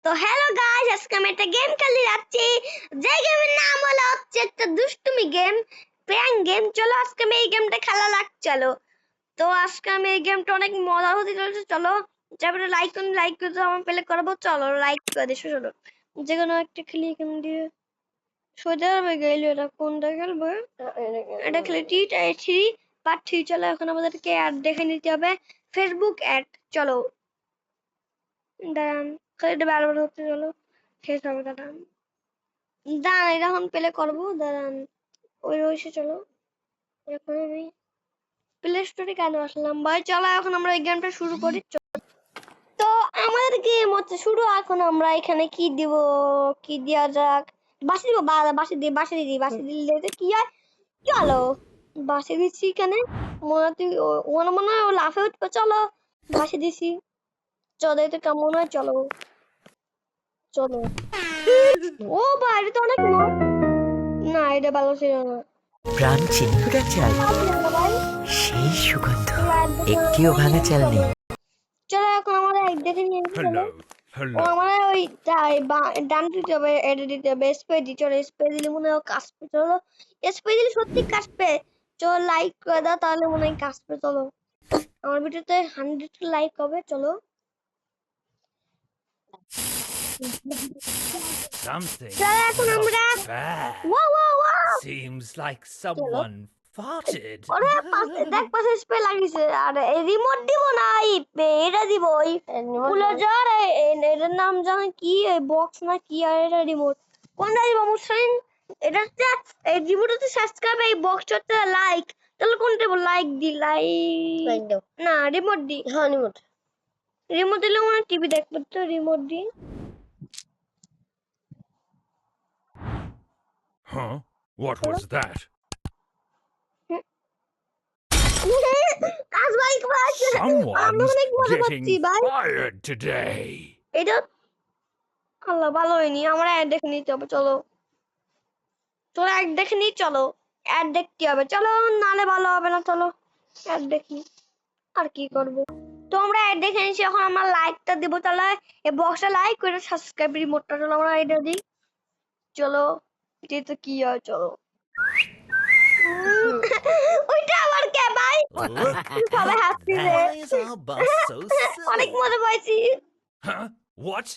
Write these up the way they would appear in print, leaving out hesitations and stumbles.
তো hello guys, আজকে আমি একটা গেম খেলতে যাচ্ছি। যে গেমের নাম হলো হচ্ছে একটা দুষ্টুমি গেম, প্র্যাঙ্ক গেম। চলো আজকে আমি এই গেমটা খেলা লাগ। চলো তো আজকে আমি এই গেমটা অনেক মজা হতে চলেছে। চলো যারা লাইক করে দাও, আমি প্লে করবো। চলো লাইক করে দিই। চলো যে কোনো একটা খেলি গেম দিয়ে সোজা হবে গেল। এটা কোনটা খেলবো? এটা খেলে টি3 পার্ট 3। চলো এখন আমাদেরকে অ্যাড দেখে নিতে হবে, ফেসবুক অ্যাড। চলো দাঁড়ান, খালি বারবার হচ্ছে। চলো শেষ হবে। দাঁড়ান দাঁড়ান, এটা এখন প্লে করবো। দাঁড়ান ওই রয়েছে। চলো এখন আমি প্লে স্টোরে কেন আসলাম ভাই? চলো এখন আমরা এই গেমটা শুরু করি। তো আমাদের গেম হচ্ছে শুরু। এখন আমরা এখানে কি দিব, কি দেওয়া যাক? বাসি দিব, বাসি দিলে কি হয়? চলো বাসি দিচ্ছি এখানে। মনে হয় ও লাফে উঠবে। চলো বাসি দিছি। চলো এটা কেমন হয়? চলো চলো। ও ভাই এটা তো অনেক না, এটা ভালো ছিল না। প্রাণ চিন্তুটা চাল, ভাই সেই সুগন্ধ একটু একটিও ভাঙা চাল নেই। চলো এখন আমরা এক দেখে নিয়ে নিই। চলো ও আমরা ওই ডান দিতে হবে, এটা দিতে হবে স্প্রে দি। চলো স্প্রে দিলে মনে হয় কাজ পে। চলো স্প্রে দিলে সত্যি কাজ পে। চলো লাইক করে দাও, তাহলে মনে হয় কাজ পে। চলো আমার ভিডিওতে 100 লাইক হবে। চলো Something চলো এখন smells আমরা bad. ওয়াও Seems like চলো someone farted. ওরে পাশে দেখ, পাশে স্প্রে লাগিয়েছে। আর এই রিমোট দিব না, এটা দিব ওই কুলার। এটার নাম জানো কি? এই বক্স না কি? আর এটা রিমোট কোনটা দিব মুসলিম? এটা হচ্ছে এই রিমোট হচ্ছে সাবস্ক্রাইব, এই বক্স হচ্ছে লাইক। তাহলে কোনটা দিব? লাইক দি, লাইক না রিমোট দি। হ্যাঁ রিমোট দিলে মনে টিভি দেখবো। তো remote the. Huh? What was that? কাজ ভাই আমরা Someone's অনেক মজা পাচ্ছি getting ভাই। fired today. এটা আল্লাহ ভালো হয়নি। আমরা অ্যাড দেখে নিতে হবে। চলো চলো অ্যাড দেখে নি। চলো অ্যাড দেখতে হবে। চলো নালে ভালো হবে না। চলো অ্যাড দেখি, আর কি করব। তো আমরা অ্যাড দেখে নিচ্ছি। এখন আমরা লাইকটা দিব। তাহলে এই বক্সটা লাইক করে সাবস্ক্রাইব রিমোটটা। চলো আমরা এটা দিই। চলো এটা তো কি হয়? চলো ওইটা আবার কে ভাই? Look সবাই at হাসছে। that. Why is our bus so অনেক silly? মজা পাইছি। Huh? What?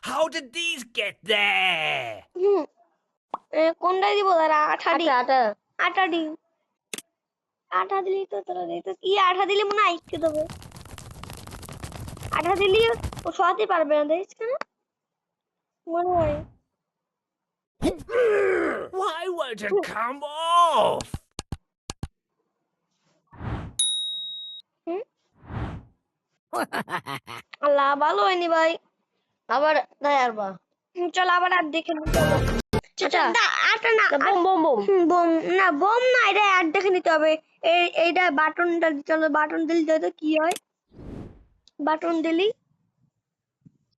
How did these get there? কোনটা দিব? দাঁড়া আঠা দি। আটা দি। আঠা দিলি তো তোরা দিই তো কি? আঠা দিলে মনে হয় আইসকে দেবো। আঠা দিলি ও সরাতে পারবে না, দেখিস কেন মনে হয়। Why won't it come off? আল্লাহ ভালো হয়নি ভাই। আবার চল আবার আর দেখে নিই। চলো আটা না বোম না, বোম না, এটা আর দেখে নিতে হবে। এইটা বাটনটা। চলো বাটন দিলে তো কি হয়? বাটন দিলি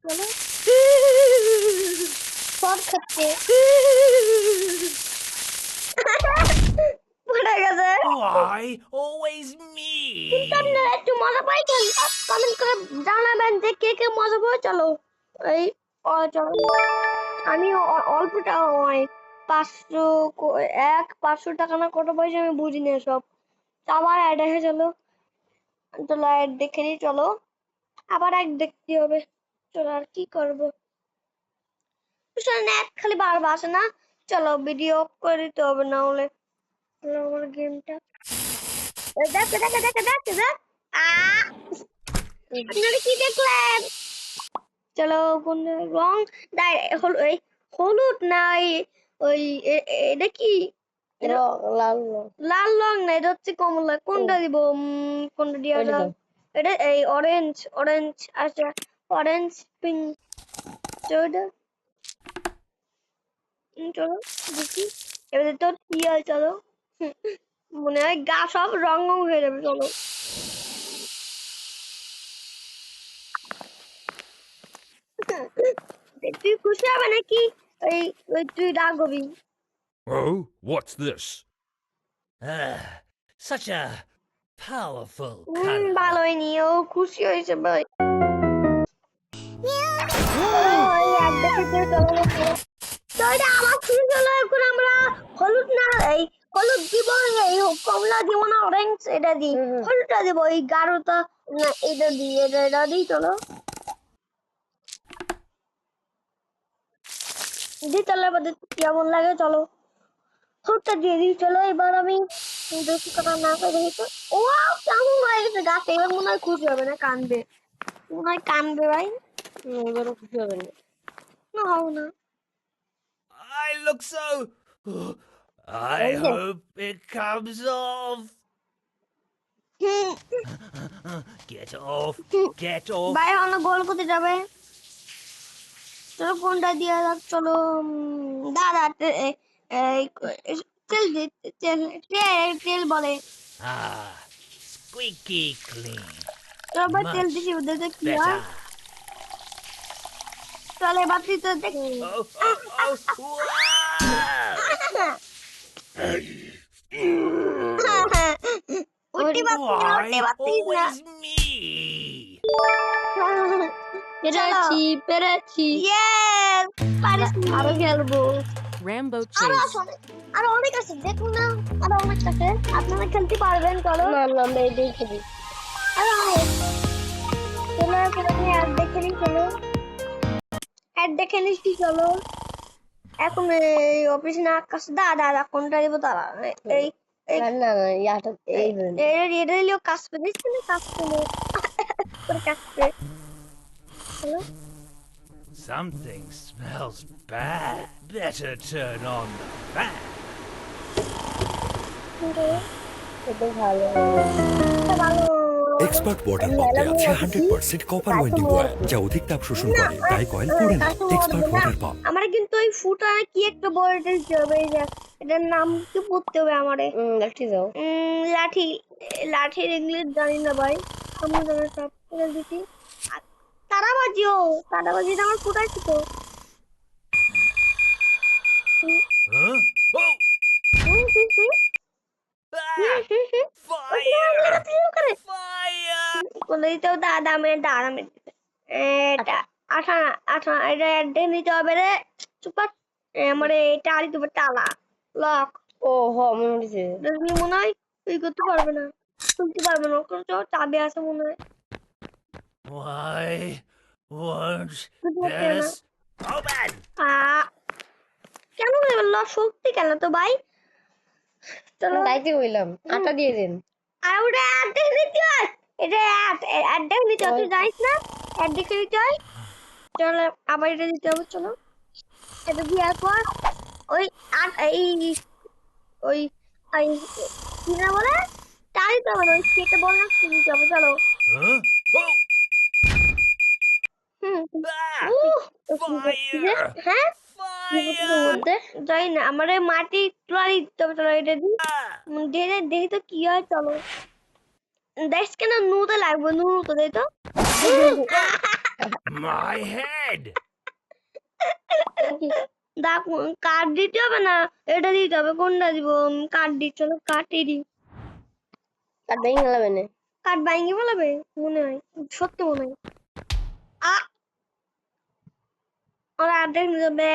চলো সব খাচ্ছে। পড়ে গেছে। Why always me? আপনারা একটু মজা পাইছেন? কমেন্ট করে জানাবেন যে কে কে মজা পায়। চলো এই চলো আমি অল্পটা হয় 500 টাকা না কত পয়সা আমি বুঝি না সব। আবার অ্যাড এসে চলো চলো অ্যাড দেখে নি। চলো আবার এক দেখতে হবে। চলো আর কি করবো? নেট খালি বারবার আসে না। চলো ভিডিও করে দিতে হবে, না হলে আমার গেমটা দেখ দেখ দেখ দেখ দেখ। আপনারা কি দেখলেন? চলো কোন রং? এই হলুদ না ওই এটা কি? লাল রং না, এটা হচ্ছে কমলা। কোনটা দিব? কোনটা দিয়া যায়? এটা এই অরেঞ্জ। আচ্ছা অরেঞ্জ পিঙ্ক। চলো চলো দেখি এবারে তো কি হয়। চলো মনে হয় গা সব রং হয়ে যাবে। চলো তুই খুশি হবে নাকি ওই তুই রাগ হবি? Oh, what's this? Such a powerful color. ভালো হয়নি। ও খুশি হয়েছে ভাই। তো এটা আমার ফিরে চলো, এখন আমরা হলুদ না এই হলুদ দিব, এই কমলা দিব না অরেঞ্জ, এটা দিই হলুদটা দিব, এই গাঢ়টা না এটা দিই, এটা দিই চলো দিই, চলো এবার দেখি কেমন লাগে, চলো হলুদটা দিয়ে দিই। চলো এবার আমি বেশি কথা না করে দেখি তো, ও কেমন হয়ে গেছে গাছ, এবার মনে হয় খুশি হবে না কানবে, মনে হয় কানবে ভাই, এবারও খুশি হবে না, না হবে না। I look so. I hope it comes off. Hmm, Get off. Get off. ভাই অনেক গোল করতে যাবে, চলো কোনটা দিয়ে যাক, চলো দাদা তেল তেল তেল বলে, Ah, squeaky clean. চলো ভাই তেল Much দিছি, দেখে কি হয়, better. চলে এবার তুই তো দেখ। Wow! উঠতে পারছিস Why না, always me? পেরেছি পেরেছি, ইয়েস পারিস, আরো খেলবো, Rambo আরো chase. আছে অনেক, আরো অনেক আছে দেখুন না, আরো অনেক আছে, আপনারা খেলতে পারবেন, চলো না না আমরা এটাই খেলি, আরো অনেক, চলো এখন আমি অ্যাড দেখে নিই, চলো অ্যাড দেখে নিচ্ছি, চলো এখন এই অফিস না কাছে দাদা কোনটা দিব তারা এই এই না না ইয়াটা এই এটা লিও কাজ করে দিচ্ছি না, কাজ করে তোর কাজ করে, চলো Something smells bad. Better turn on the fan. এটা ভালো, এটা ভালো, এক্সপার্ট ওয়াটার পাম্পে আছে 100% কপার ওয়াইন্ডিং ওয়্যার যা অধিক তাপ শোষণ করে, তাই কয়েল পড়ে না। Expert water pump. আমার কিন্তু ওই ফুটা কি একটা বলতে হবে, এই যে এটার নাম কি পড়তে হবে আমারে, লাঠি দাও, লাঠি, লাঠির ইংলিশ জানি না ভাই, আমি জানি সব করে দিছি, তারাবাজিও, তারাবাজিটা আমার ফুটাইছি তো, Huh? Oh! Ah! Fire! Fire! কোনই তো দাদা মে এটা আঠা আঠা, এটা অ্যাডে নিতে হবে রে, চুপ কর, আমার এটা আর দিতে তালা লক, ও হ মনে হচ্ছে দেখলি মনে হয় তুই করতে পারবে না, তুলতে পারবে না, কোন চাবি আছে মনে হয়, Why won't তুলতে পারছে না, this open? কেন বললো শক্তি কেন তো ভাই, চলো তাইতে কইলাম আটা দিয়ে দেন। আর ওটা অ্যাড দেখে নিতে হয়, এটা অ্যাড দেখে নিতে হয়, তুই জানিস না অ্যাড দেখে নিতে হয়, চলো আবার এটা দিতে হবে, চলো এটা দেওয়ার পর ওই এই ওই ওই কি না বলে তাই তো মানে ওই সেটা বল না কি দিতে হবে, চলো Huh? Oh! হুম Ah! হ্যাঁ Fire! হ্যাঁ Fire! যাই না আমার এই মাটি তোলা দিতে হবে, চলো এটা দিই, Ah! দেখে দেখি তো কি হয়, চলো দেখ কেন নুতে লাগবে, নু তো দেই তো, My head! দেখ কার্ড দিতে হবে না, এটা দিতে হবে, কোনটা দিব, কার্ড দিই, চলো কার্ডই দিই, কাট দেই গেলাম না। কার্ড ভাঙি বলাবে মনে হয়, সত্যি মনে হয়, ওরা অর্ধেক নিয়ে যাবে,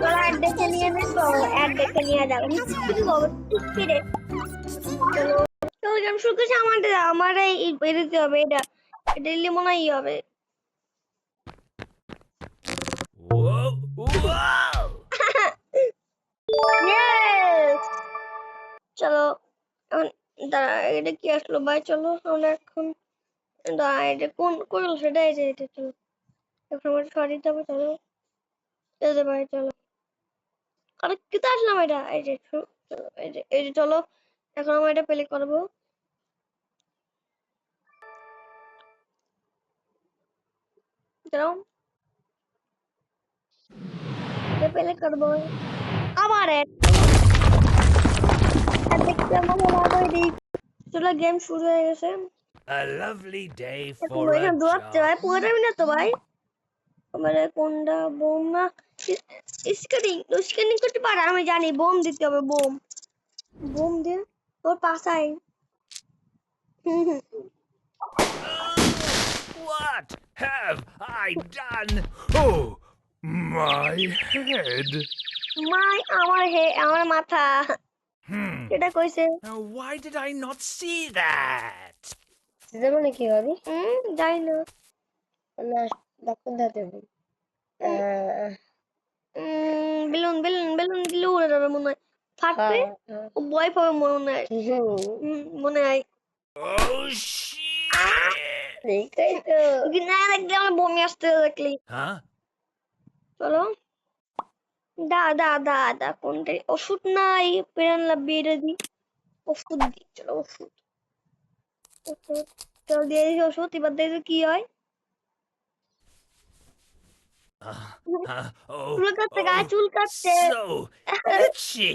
ওরা অর্ধেক নিয়ে নেবো, অর্ধেক নিয়ে যাবে, ফিরে চলো চলো গেম শুরু করছি, আমার এই বেরোতে হবে, এটা এটা দিলে মনে হয় হবে, Whoa! Whoa! Yes! চলো এখন দাঁড়া, এটা কি আসলো ভাই, চলো আমরা এখন দাঁড়া, এটা কোন করলো সেটা, এই যে এটা, চলো এখন আমার সরিয়ে যাবো, চলো যেতে ভাই, চলো আরে কিতে আসলাম এটা, এই যে চলো এই যে চলো এখন আমরা এটা প্লে করবো, চলো এটা প্লে করবো, আবার দেখতে আমার ভালো দিই, চলো গেম শুরু হয়ে গেছে, A lovely day এখন for a এখানে দৌড়াচ্ছে ভাই, job. পুরোটা মিনিট তো ভাই, আমার কোনটা বোম না স্ক্যানিং করতে পারে, আমি জানি বোম দিতে হবে, বোম বোম দিয়ে ওর পাশায়, What? have I done? Oh, my head. আমার মাথা Hmm. এটা কইছে Now, why did I not see that? সিজে মানে কি হবে? জানি না না ডাক্তার দেখাতে হবে। বেলুন বেলুন বেলুন দিলে উড়ে যাবে মনে হয় ফাটবে হ্যাঁ, ও ভয় পাবে মনে হয় মনে হয় Oh, shit! দেখাই তো। না দেখলে আমার বমি আসতে দেখলি Huh? চলো দা কোনটা ওষুধ নাই পেরান বেড়ে দি ওষুধ দি চলো ওষুধ চল দিয়ে দিছি ওষুধ এবার দেখি কি হয় Oh, চুল কাটতে গায়ে চুল কাটতে so itchy.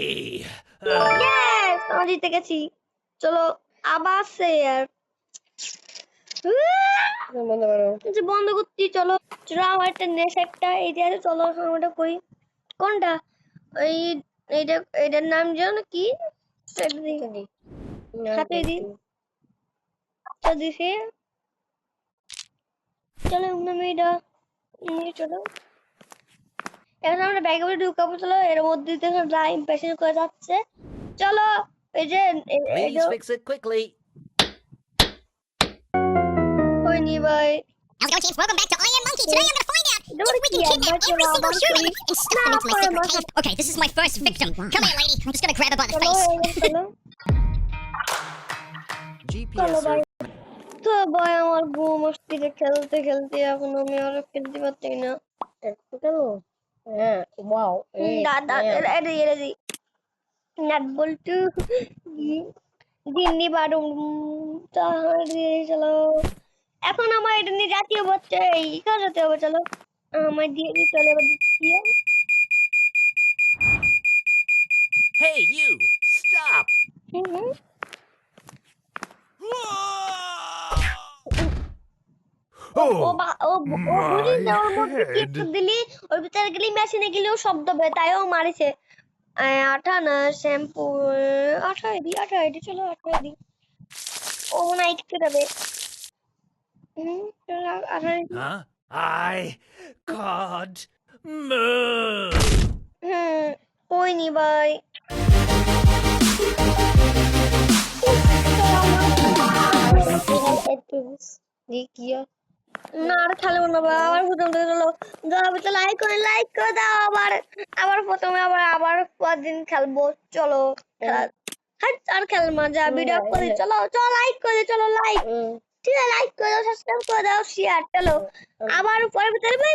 ইয়েস আমি জিতে গেছি চলো আবার সে আর বন্ধ করো। যে বন্ধ করছি চলো চলো আমার একটা নেশ একটা এই যে আছে, চলো আমরা করি কোনটা ওই এইটার নাম জানো কি সেটা দিই দি। হাতে দি আচ্ছা দিছি চলো আমি এটা নিয়ে চলো এখন আমরা ব্যাগে করে ঢুকাবো চলো এর মধ্যে থেকে লাইন পেশেন্ট করে যাচ্ছে চলো এই যে Please fix it quickly. হয়নি ভাই Hello teams, welcome back to Iron Monkey. Today I'm gonna find out Don't if we can see kidnap it, every but single you're human about and stuff them into my secret cave. Okay, this is my first victim. Come here, lady. I'm just gonna grab her by the চলো face. চলো চলো ভাই তো ভাই আমার বউ মস্তিতে খেলতে খেলতে এখন আমি আর খেলতে পারছি না একটু কেন? হ্যাঁ, ওয়াও। দাদা এরে নাট বল্টু দিন্নি বারুম তাহলে চলো এখন আমার এটা নিয়ে জাতীয় হচ্ছে এই কাজতে হবে চলো আমার দিয়ে দিই চলে এবার দিচ্ছি Hey, you! Stop! O Oh, বুঝিস না ওর মধ্যে কি my একটু head. দিলি ওর ভিতরে গেলি মেশিনে গেলেও শব্দ হবে তাই ও মারিছে আঠা না শ্যাম্পু আঠা এটি চলো আঠা দি ও মনে হয় একটু দেবে চলো আঠা Huh? I can't move. হয়নি ভাই একটু দি কি হয়? না আর খেলবো না ভাই আবার প্রথম থেকে চলো তো লাইক করে দাও আবার প্রথমে আবার দিন খেলবো চলো আর খেলবো যা ভিডিও করে চলো লাইক করে চলো লাইক ঠিক আছে লাইক করে দাও সাবস্ক্রাইব করে দাও শেয়ার চলো আবার পরে বাই বাই